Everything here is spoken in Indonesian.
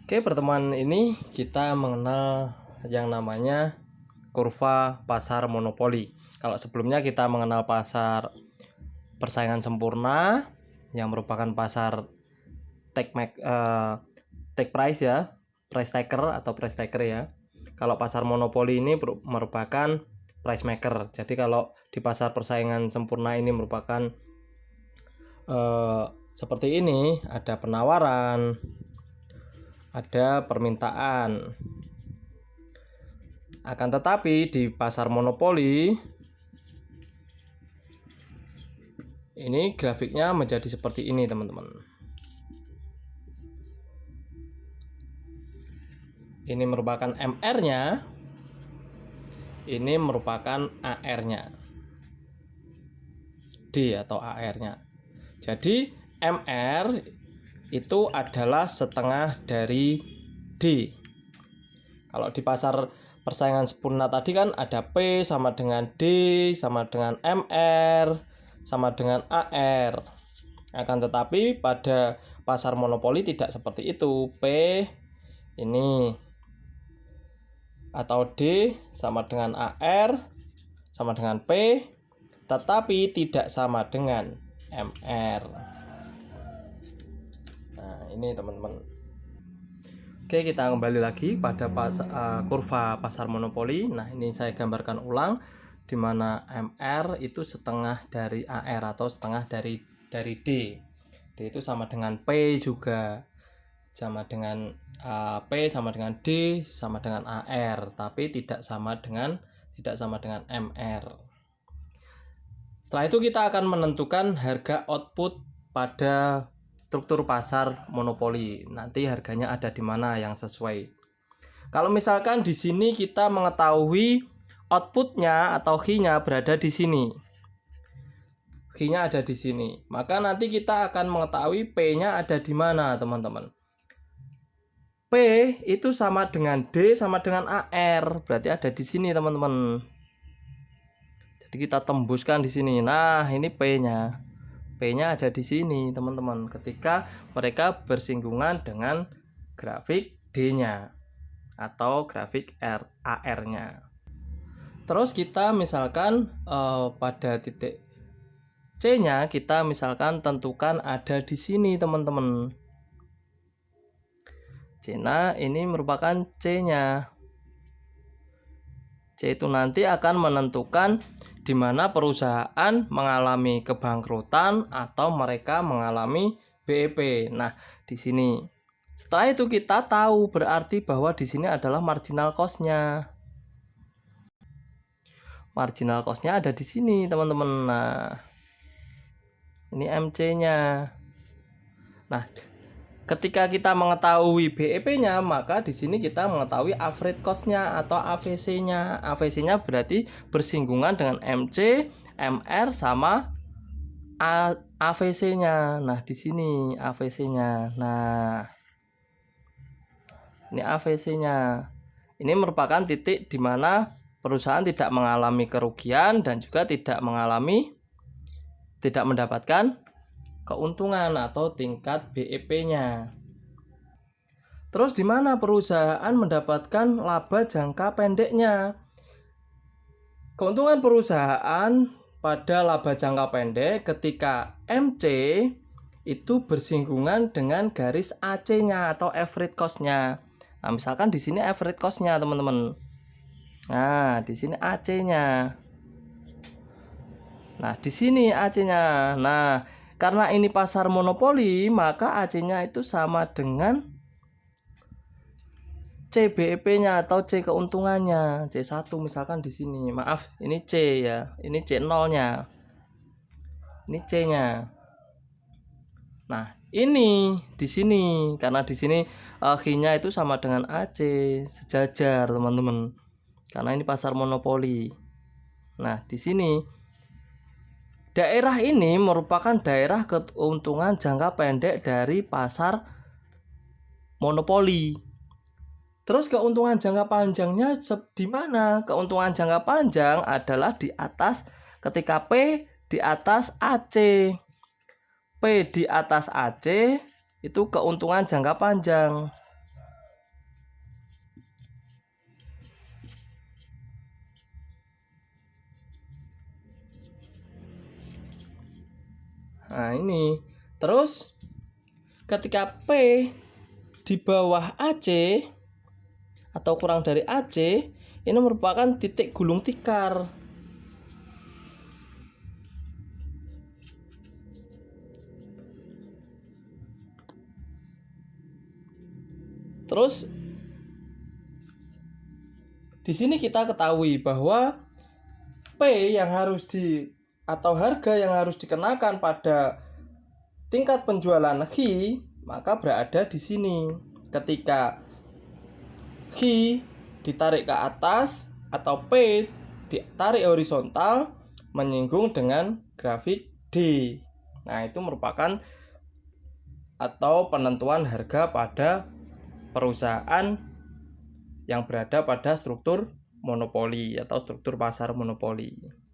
Oke, pertemuan ini kita mengenal yang namanya kurva pasar monopoli. Kalau sebelumnya kita mengenal pasar persaingan sempurna yang merupakan pasar take price ya, price taker atau price taker ya. Kalau pasar monopoli ini merupakan price maker. Jadi kalau di pasar persaingan sempurna ini merupakan seperti ini, ada penawaran, ada permintaan. Akan tetapi di pasar monopoli ini grafiknya menjadi seperti ini, teman-teman. Ini merupakan MR-nya, ini merupakan AR-nya, D atau AR-nya. Jadi MR itu adalah setengah dari D. Kalau di pasar persaingan sempurna tadi kan ada P sama dengan D sama dengan MR sama dengan AR. Akan tetapi pada pasar monopoli tidak seperti itu. P ini atau D sama dengan AR sama dengan P, tetapi tidak sama dengan MR. Nah, ini teman-teman. Oke, kita kembali lagi pada kurva pasar monopoli. Nah, ini saya gambarkan ulang, di mana MR itu setengah dari AR atau setengah dari D. D itu sama dengan P juga, sama dengan P sama dengan D sama dengan AR, tapi tidak sama dengan MR. Setelah itu kita akan menentukan harga output pada struktur pasar monopoli. Nanti harganya ada di mana yang sesuai. Kalau misalkan di sini kita mengetahui outputnya atau H-nya berada di sini. H-nya ada di sini. Maka nanti kita akan mengetahui P-nya ada di mana, teman-teman. P itu sama dengan D sama dengan AR. Berarti ada di sini, teman-teman. Jadi kita tembuskan di sini. Nah, ini P-nya. P-nya ada di sini, teman-teman. Ketika mereka bersinggungan dengan grafik D-nya atau grafik AR-nya. Terus kita misalkan pada titik C-nya kita misalkan tentukan ada di sini, teman-teman. C-nya ini merupakan C-nya. C itu nanti akan menentukan di mana perusahaan mengalami kebangkrutan atau mereka mengalami BEP. Nah, di sini. Setelah itu kita tahu berarti bahwa di sini adalah marginal cost-nya. Marginal cost-nya ada di sini, teman-teman. Nah, ini MC-nya. Nah, ketika kita mengetahui BEP-nya, maka di sini kita mengetahui average cost-nya atau AVC-nya. AVC-nya berarti bersinggungan dengan MC, MR sama AVC-nya. Nah, di sini AVC-nya. Nah, ini AVC-nya. Ini merupakan titik di mana perusahaan tidak mengalami kerugian dan juga tidak mendapatkan keuntungan atau tingkat BEP-nya. Terus di mana perusahaan mendapatkan laba jangka pendeknya? Keuntungan perusahaan pada laba jangka pendek ketika MC itu bersinggungan dengan garis AC-nya atau average cost-nya. Nah, misalkan di sini average cost-nya, teman-teman. Nah, di sini AC-nya. Nah, di sini AC-nya. Nah, karena ini pasar monopoli, maka AC-nya itu sama dengan CBEP-nya atau C keuntungannya. C1 misalkan di sini. Maaf, ini C ya. Ini C0-nya. Ini C-nya. Nah, ini di sini karena di sini H-nya itu sama dengan AC, sejajar, teman-teman. Karena ini pasar monopoli. Nah, di sini daerah ini merupakan daerah keuntungan jangka pendek dari pasar monopoli. Terus keuntungan jangka panjangnya di mana? Keuntungan jangka panjang adalah di atas ketika P di atas AC. P di atas AC itu keuntungan jangka panjang. Nah, ini. Terus ketika P di bawah AC atau kurang dari AC, ini merupakan titik gulung tikar. Terus di sini kita ketahui bahwa P yang harus atau harga yang harus dikenakan pada tingkat penjualan HI maka berada di sini. Ketika HI ditarik ke atas atau P ditarik horizontal menyinggung dengan grafik D. Nah, itu merupakan atau penentuan harga pada perusahaan yang berada pada struktur monopoli atau struktur pasar monopoli.